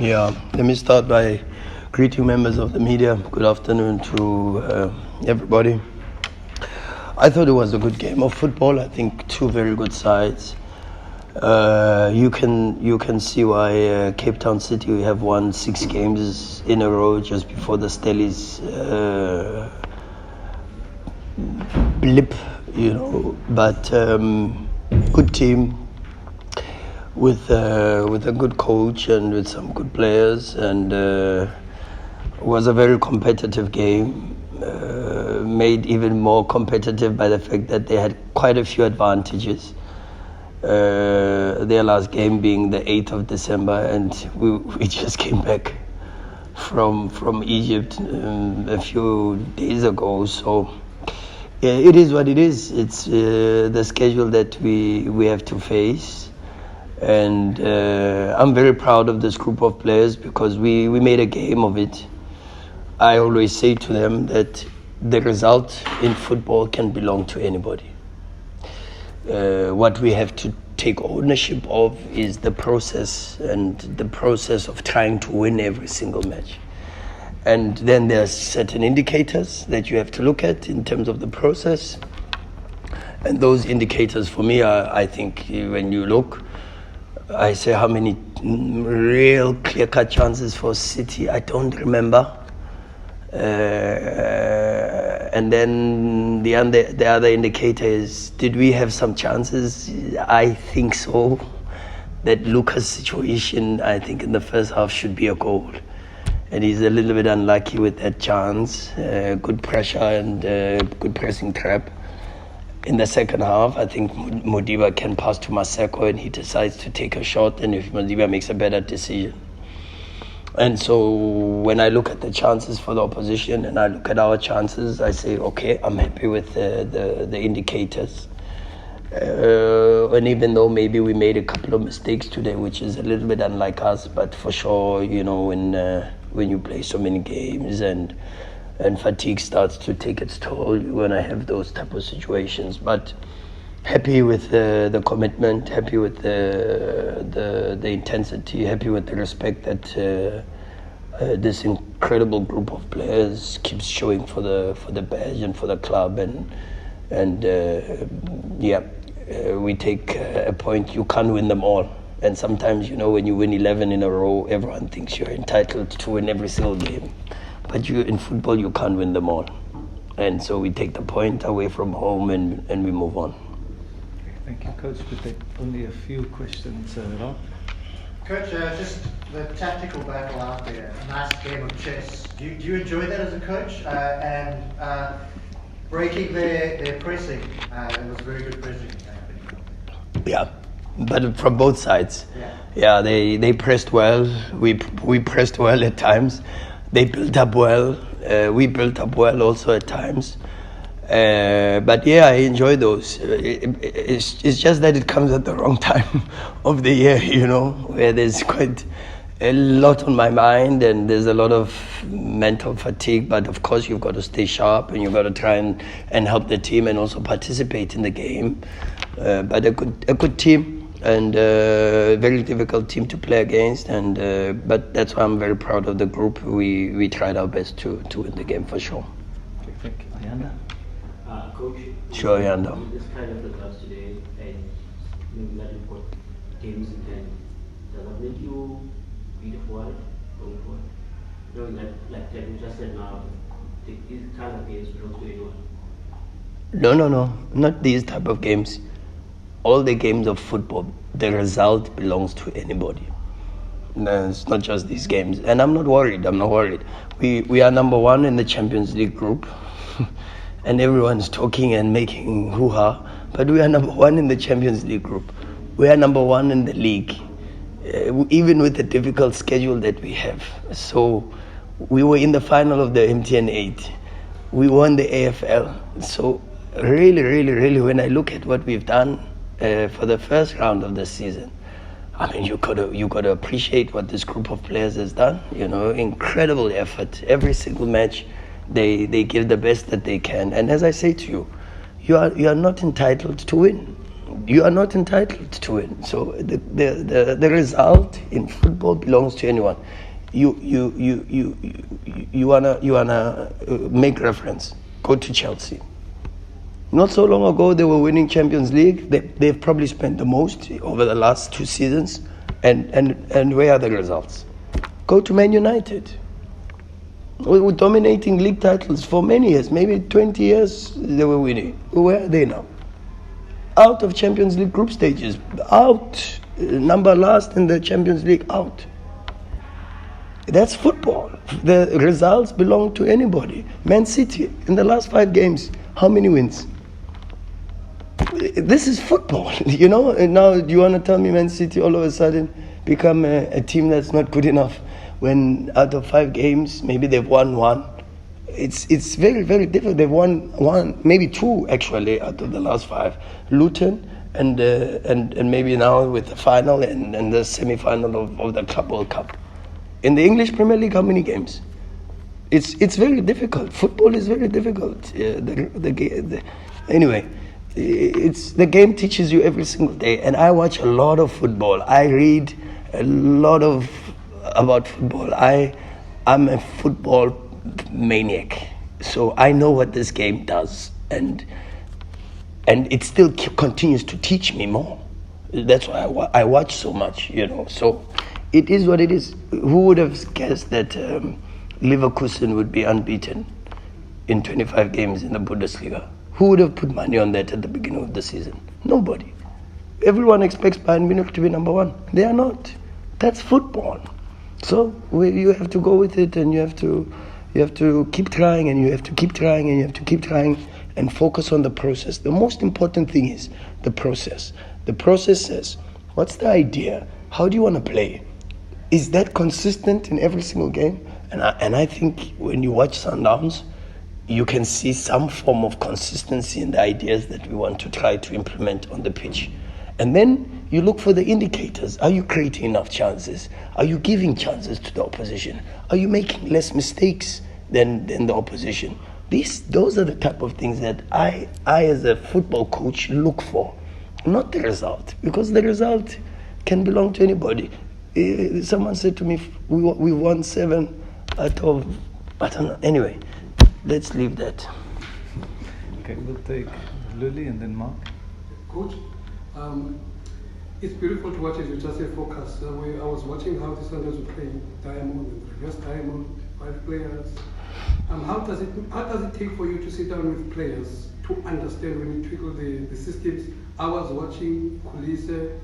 Yeah, let me start by greeting members of the media. Good afternoon to everybody. I thought it was a good game of football. I think two very good sides. You can see why Cape Town City have won 6 games in a row just before the Stellies blip, But good team with a good coach and with some good players, and it was a very competitive game. Made even more competitive by the fact that they had quite a few advantages. Their last game being the 8th of December, and we just came back from Egypt a few days ago. So yeah, it is what it is. It's the schedule that we have to face, and I'm very proud of this group of players because we made a game of it. I always say to them that the result in football can belong to anybody. What we have to take ownership of is the process, and the process of trying to win every single match. And then there are certain indicators that you have to look at in terms of the process. And those indicators for me are, I think, when you look, I say how many real clear-cut chances for City, I don't remember. And then the other indicator is, did we have some chances? I think so. That Lucas situation, I think in the first half should be a goal. And he's a little bit unlucky with that chance. Good pressure and good pressing trap. In the second half, I think Modiba can pass to Maseko and he decides to take a shot, and if Modiba makes a better decision. And so when I look at the chances for the opposition and I look at our chances, I say, okay, I'm happy with the indicators. And even though maybe we made a couple of mistakes today, which is a little bit unlike us, but for sure, when you play so many games and fatigue starts to take its toll, you're going to have those type of situations. But happy with the commitment, happy with the intensity, happy with the respect that this incredible group of players keeps showing for the badge and for the club. And we take a point. You can't win them all. And sometimes, when you win 11 in a row, everyone thinks you're entitled to win every single game. But in football, you can't win them all. And so we take the point away from home and we move on. Thank you, Coach. We'll take only a few questions now. Coach, just the tactical battle out there, a nice game of chess. Do you enjoy that as a coach? And breaking their pressing, it was very good pressing. Yeah, but from both sides. Yeah, they pressed well. We pressed well at times. They built up well. We built up well also at times. But yeah, I enjoy those. It's just that it comes at the wrong time of the year, where there's quite a lot on my mind and there's a lot of mental fatigue. But of course, you've got to stay sharp and you've got to try and help the team and also participate in the game. But a good team and a very difficult team to play against. But that's why I'm very proud of the group. We tried our best to win the game for sure. Okay, thank you. Ayanda? Coach, sure, Yanda. This kind of results today, and maybe that important games in hand, does that make you beat forward, going forward? Like you just said now, these kind of games belong to anyone. No, not these type of games. All the games of football, the result belongs to anybody. No, it's not just these games, and I'm not worried. We are number 1 in the Champions League group. And everyone's talking and making hoo-ha, but we are number 1 in the Champions League group. We are number 1 in the league, even with the difficult schedule that we have. So we were in the final of the MTN 8. We won the AFL. So really, when I look at what we've done for the first round of the season, I mean, you got to appreciate what this group of players has done. Incredible effort. Every single match, they give the best that they can. And as I say to you, you are not entitled to win. You are not entitled to win. So the result in football belongs to anyone. You wanna make reference. Go to Chelsea. Not so long ago, they were winning Champions League. They've probably spent the most over the last 2 seasons. And where are the results? Go to Man United. We were dominating league titles for many years, maybe 20 years they were winning. Where are they now? Out of Champions League group stages, out, number last in the Champions League, out. That's football. The results belong to anybody. Man City, in the last 5 games, how many wins? This is football, and now you want to tell me Man City all of a sudden become a team that's not good enough when out of 5 games, maybe they've won 1. It's very, very difficult. They've won 1, maybe 2 actually out of the last 5. Luton and maybe now with the final and the semi-final of the Club World Cup. In the English Premier League, how many games? It's very difficult. Football is very difficult. Anyway, the game teaches you every single day, and I watch a lot of football. I read a lot about football. I'm a football maniac, so I know what this game does, and it still continues to teach me more. That's why I watch so much, So it is what it is. Who would have guessed that Leverkusen would be unbeaten in 25 games in the Bundesliga? Who would have put money on that at the beginning of the season? Nobody. Everyone expects Bayern Munich to be number 1. They are not. That's football. So you have to go with it, and you have to keep trying, and you have to keep trying, and you have to keep trying, and focus on the process. The most important thing is the process. The process says, what's the idea? How do you want to play? Is that consistent in every single game? And I think when you watch Sundowns, you can see some form of consistency in the ideas that we want to try to implement on the pitch. And then you look for the indicators. Are you creating enough chances? Are you giving chances to the opposition? Are you making less mistakes than the opposition? Those are the type of things that I as a football coach look for, not the result, because the result can belong to anybody. Someone said to me, we won 7 out of, I don't know. Anyway, let's leave that. Okay, we'll take Lily and then Mark. Coach, it's beautiful to watch, as you just say, focus. I was watching how the Sundowns were playing Diamond and reverse Diamond, 5 players. How does it take for you to sit down with players to understand when you trickle the systems? I was watching Kulise.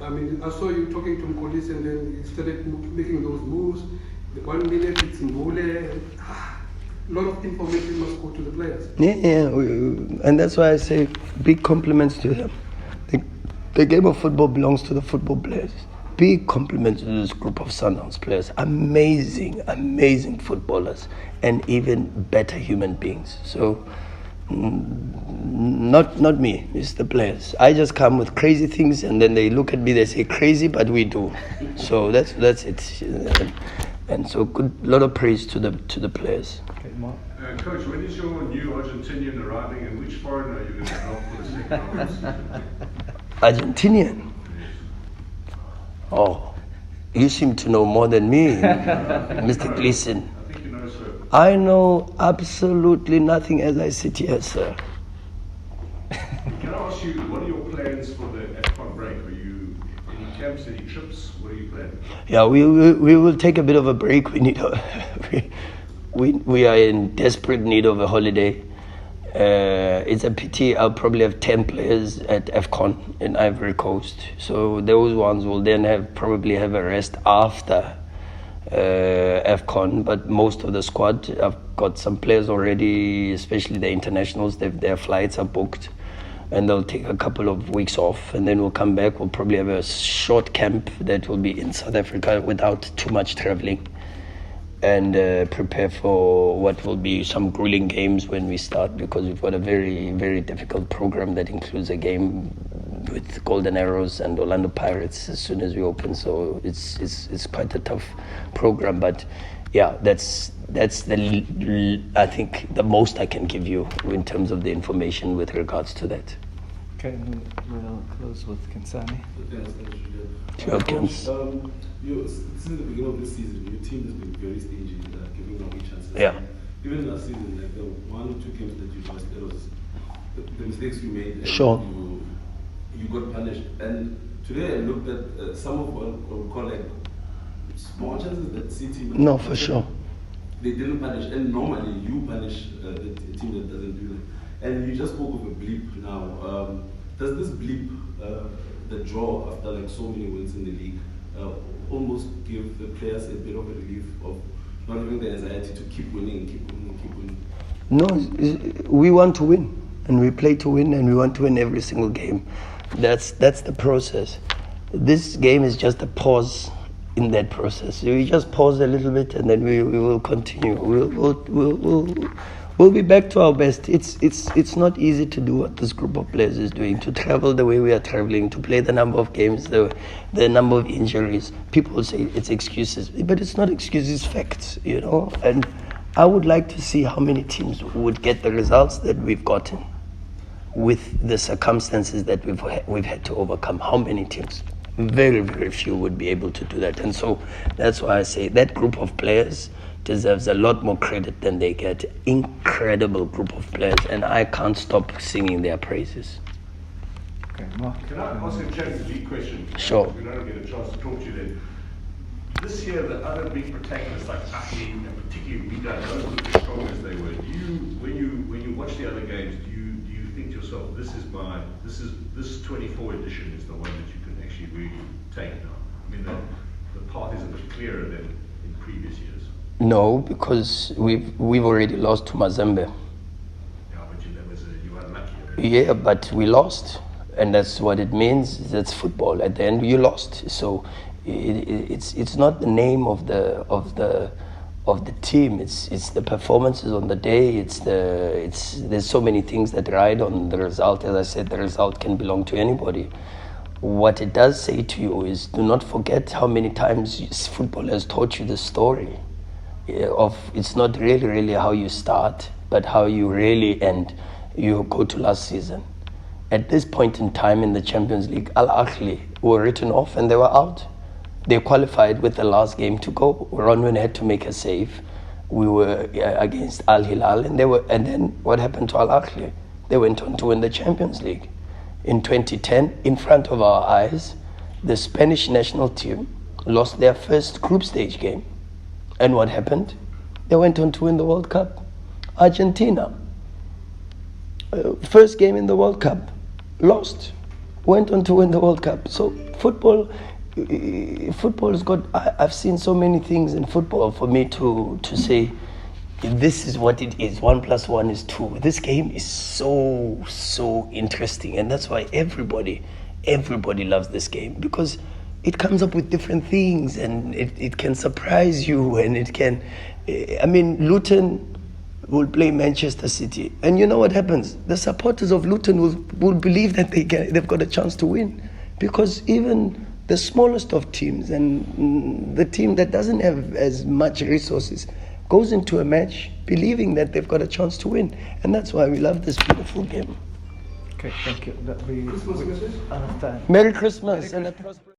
I saw you talking to Kulise, and then you started making those moves. The 1 minute it's Mbule. A lot of information must go to the players. Yeah, and that's why I say big compliments to them. The game of football belongs to the football players. Big compliments to this group of Sundowns players. Amazing, amazing footballers, and even better human beings. So, not me, it's the players. I just come with crazy things, and then they look at me, they say crazy, but we do. So that's it. And so, lot of praise to the players. Okay, Mark. Coach, when is your new Argentinian arriving, and which foreigner are you going to drop for the second half? Argentinian? Oh, you seem to know more than me, Mr. Gleason. I think you know, sir. I know absolutely nothing as I sit here, sir. Can I ask you, what are your plans for the AFCON break? Are you any camps, any trips? What are you planning? Yeah, we will take a bit of a break. We are in desperate need of a holiday. It's a pity. I'll probably have 10 players at AFCON in Ivory Coast. So those ones will then probably have a rest after AFCON. But most of the squad, I've got some players already, especially the internationals. Their flights are booked, and they'll take a couple of weeks off, and then we'll come back. We'll probably have a short camp that will be in South Africa without too much traveling, and prepare for what will be some grueling games when we start, because we've got a very, very difficult program that includes a game with Golden Arrows and Orlando Pirates as soon as we open. So it's quite a tough program, but yeah, that's I think the most I can give you in terms of the information with regards to that. Okay. Okay, and we'll close with Kinsani. Sure, Kins. Since the beginning of this season, your team has been very stingy, giving away chances. Yeah. Even last season, like the 1 or 2 games that you lost, that was the mistakes you made. And Sure. You got punished. And today I looked at some of what we call like small chances that City. No, for sure. They didn't punish, and normally you punish the team that doesn't do that. And you just spoke of a bleep now. Does this bleep, the draw after like so many wins in the league, almost give the players a bit of a relief of not having the anxiety to keep winning, keep winning, keep winning? No, we want to win, and we play to win, and we want to win every single game. That's the process. This game is just a pause in that process. We just pause a little bit, and then we will continue. We'll be back to our best. It's not easy to do what this group of players is doing, to travel the way we are traveling, to play the number of games, the number of injuries. People say it's excuses, but it's not excuses, facts, you know. And I would like to see how many teams would get the results that we've gotten with the circumstances that we've had to overcome. How many teams? Very, very few would be able to do that. And so that's why I say that group of players deserves a lot more credit than they get. Incredible group of players, and I can't stop singing their praises. Okay, Mark. Can I ask a Champions League question? Sure. We don't get a chance to talk to you then. This year, the other big protagonists like Ahli and particularly Vida, don't look as strong as they were. Do you, when you watch the other games, do you think to yourself, this 24 edition is the one that you can actually really take now? I mean, the path is a bit clearer than in previous years. No, because we've already lost to Mazembe. Yeah, but you were unlucky. Yeah, but we lost, and that's what it means. That's football. At the end, you lost. So it's not the name of the team. It's the performances on the day. There's so many things that ride on the result. As I said, the result can belong to anybody. What it does say to you is, do not forget how many times football has taught you the story of it's not really how you start, but how you really end. You go to last season. At this point in time in the Champions League, Al Ahly were written off and they were out. They qualified with the last game to go. Rhulani had to make a save. We were against Al Hilal, and then what happened to Al Ahly? They went on to win the Champions League. In 2010, in front of our eyes, the Spanish national team lost their first group stage game. And what happened? They went on to win the World Cup. Argentina, first game in the World Cup, lost, went on to win the World Cup. So football has got, I've seen so many things in football for me to say, this is what it is. 1 + 1 is 2. This game is so interesting, and that's why everybody loves this game, because it comes up with different things, and it can surprise you, and it can. I mean, Luton will play Manchester City, and you know what happens? The supporters of Luton will believe that they've got a chance to win, because even the smallest of teams and the team that doesn't have as much resources goes into a match believing that they've got a chance to win. And that's why we love this beautiful game. Okay, thank you. That we Christmas message? out of time. Merry Christmas and a prosperous